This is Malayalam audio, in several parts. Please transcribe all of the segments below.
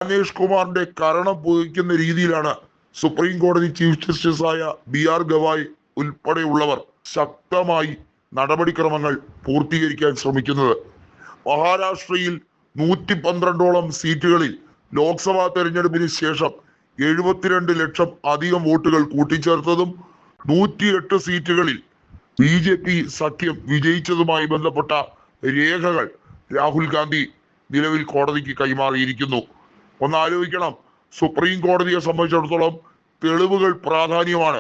ജ്ഞാനേഷ് കുമാറിന്റെ കരണം പുകയ്ക്കുന്ന രീതിയിലാണ് സുപ്രീം കോടതി ചീഫ് ജസ്റ്റിസായ BR ഗവായ് ഉൾപ്പെടെയുള്ളവർ ശക്തമായി നടപടിക്രമങ്ങൾ പൂർത്തീകരിക്കാൻ ശ്രമിക്കുന്നത്. മഹാരാഷ്ട്രയിൽ 112ഓളം സീറ്റുകളിൽ ലോക്സഭാ തെരഞ്ഞെടുപ്പിന് ശേഷം 72 ലക്ഷം അധികം വോട്ടുകൾ കൂട്ടിച്ചേർത്തതും 108 സീറ്റുകളിൽ BJP സഖ്യം വിജയിച്ചതുമായി ബന്ധപ്പെട്ട രേഖകൾ രാഹുൽ ഗാന്ധി നിലവിൽ കോടതിക്ക് കൈമാറിയിരിക്കുന്നു. ഒന്ന് ആലോചിക്കണം, സുപ്രീം കോടതിയെ സംബന്ധിച്ചിടത്തോളം തെളിവുകൾ പ്രാധാന്യമാണ്.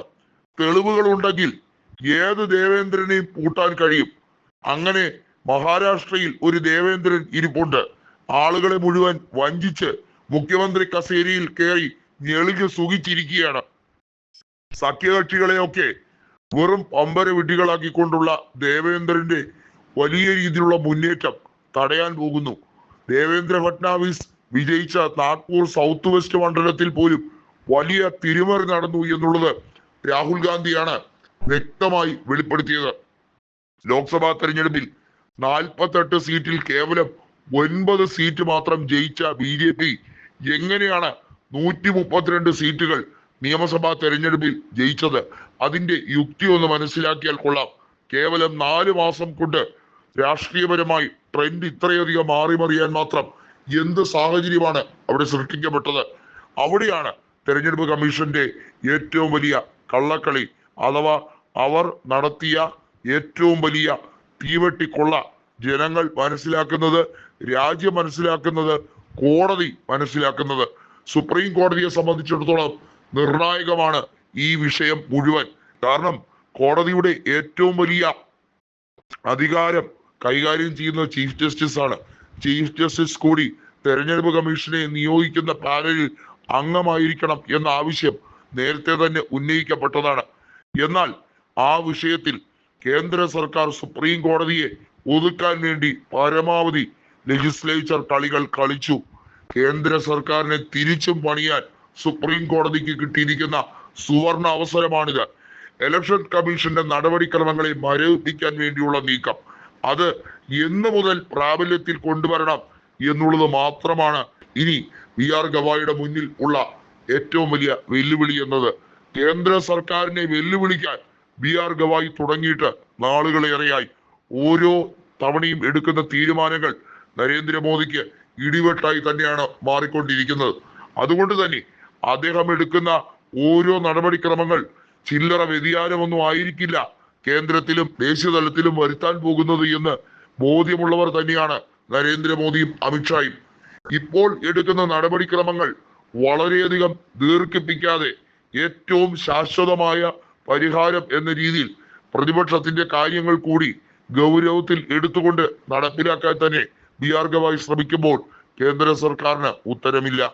തെളിവുകൾ ഉണ്ടെങ്കിൽ ഏത് ദേവേന്ദ്രനെയും പൂട്ടാൻ കഴിയും. അങ്ങനെ മഹാരാഷ്ട്രയിൽ ഒരു ദേവേന്ദ്രൻ ഇരിപ്പുണ്ട്. ആളുകളെ മുഴുവൻ വഞ്ചിച്ച് മുഖ്യമന്ത്രി കസേരയിൽ കയറി ഞെളിഞ്ഞ് സുഖിച്ചിരിക്കുകയാണ്. സഖ്യകക്ഷികളെയൊക്കെ വെറും പമ്പര വിഡ്ഢികളാക്കിക്കൊണ്ടുള്ള ദേവേന്ദ്രന്റെ വലിയ രീതിയിലുള്ള മുന്നേറ്റം തടയാൻ പോകുന്നു. ദേവേന്ദ്ര ഫട്നാവിസ് വിജയിച്ച നാഗ്പൂർ സൗത്ത് വെസ്റ്റ് മണ്ഡലത്തിൽ പോലും വലിയ തിരിമറി നടന്നു എന്നുള്ളത് രാഹുൽ ഗാന്ധിയാണ് വ്യക്തമായി വെളിപ്പെടുത്തിയത്. ലോക്സഭാ തെരഞ്ഞെടുപ്പിൽ 48 സീറ്റിൽ കേവലം 9 സീറ്റ് മാത്രം ജയിച്ച BJP എങ്ങനെയാണ് 132 സീറ്റുകൾ നിയമസഭാ തെരഞ്ഞെടുപ്പിൽ ജയിച്ചത്? അതിന്റെ യുക്തി ഒന്ന് മനസ്സിലാക്കിയാൽ കൊള്ളാം. കേവലം 4 മാസം കൊണ്ട് രാഷ്ട്രീയപരമായി ട്രെൻഡ് ഇത്രയധികം മാറിമറിയാൻ മാത്രം എന്ത് സാഹചര്യമാണ് അവിടെ സൃഷ്ടിക്കപ്പെട്ടത്? അവിടെയാണ് തെരഞ്ഞെടുപ്പ് കമ്മീഷന്റെ ഏറ്റവും വലിയ കള്ളക്കളി, അഥവാ അവർ നടത്തിയ ഏറ്റവും വലിയ തീവെട്ടിക്കൊള്ള ജനങ്ങൾ മനസ്സിലാക്കുന്നത്, രാജ്യം മനസ്സിലാക്കുന്നത്, കോടതി മനസ്സിലാക്കുന്നത്. സുപ്രീം കോടതിയെ സംബന്ധിച്ചിടത്തോളം നിർണായകമാണ് ഈ വിഷയം മുഴുവൻ. കാരണം കോടതിയുടെ ഏറ്റവും വലിയ അധികാരം കൈകാര്യം ചെയ്യുന്ന ചീഫ് ജസ്റ്റിസ് ആണ്. ചീഫ് ജസ്റ്റിസ് കൂടി തെരഞ്ഞെടുപ്പ് കമ്മീഷനെ നിയോഗിക്കുന്ന പാനലിൽ അംഗമായിരിക്കണം എന്ന ആവശ്യം നേരത്തെ തന്നെ ഉന്നയിക്കപ്പെട്ടതാണ്. എന്നാൽ ആ വിഷയത്തിൽ കേന്ദ്ര സർക്കാർ സുപ്രീം കോടതിയെ ഒതുക്കാൻ വേണ്ടി പരമാവധി ലെജിസ്ലേച്ചർ കളികൾ കളിച്ചു. കേന്ദ്ര സർക്കാരിനെ തിരിച്ചും പണിയാൻ സുപ്രീം കോടതിക്ക് കിട്ടിയിരിക്കുന്ന സുവർണ അവസരമാണിത്. ഇലക്ഷൻ കമ്മീഷന്റെ നടപടിക്രമങ്ങളെ മരവിപ്പിക്കാൻ വേണ്ടിയുള്ള നീക്കം, അത് എന്ന് മുതൽ പ്രാബല്യത്തിൽ കൊണ്ടുവരണം എന്നുള്ളത് മാത്രമാണ് ഇനി BR ഗവായിയുടെ മുന്നിൽ ഉള്ള ഏറ്റവും വലിയ വെല്ലുവിളി എന്നത്. കേന്ദ്ര സർക്കാരിനെ വെല്ലുവിളിക്കാൻ BR ഗവായ് തുടങ്ങിയിട്ട് നാളുകളേറെയായി. ഓരോ തവണയും എടുക്കുന്ന തീരുമാനങ്ങൾ നരേന്ദ്രമോദിക്ക് ഇടിവെട്ടായി തന്നെയാണ് മാറിക്കൊണ്ടിരിക്കുന്നത്. അതുകൊണ്ട് തന്നെ അദ്ദേഹം എടുക്കുന്ന ഓരോ നടപടിക്രമങ്ങൾ ചില്ലറ വ്യതിയാനമൊന്നും ആയിരിക്കില്ല കേന്ദ്രത്തിലും ദേശീയ തലത്തിലും വരുത്താൻ പോകുന്നത് എന്ന് ബോധ്യമുള്ളവർ തന്നെയാണ് നരേന്ദ്രമോദിയും അമിത്ഷായും. ഇപ്പോൾ എടുക്കുന്ന നടപടിക്രമങ്ങൾ വളരെയധികം ദീർഘിപ്പിക്കാതെ ഏറ്റവും ശാശ്വതമായ പരിഹാരം എന്ന രീതിയിൽ പ്രതിപക്ഷത്തിന്റെ കാര്യങ്ങൾ കൂടി ഗൗരവത്തിൽ എടുത്തുകൊണ്ട് നടപ്പിലാക്കാൻ തന്നെ BR ഗവായ് ശ്രമിക്കുമ്പോൾ കേന്ദ്ര സർക്കാരിന് ഉത്തരമില്ല.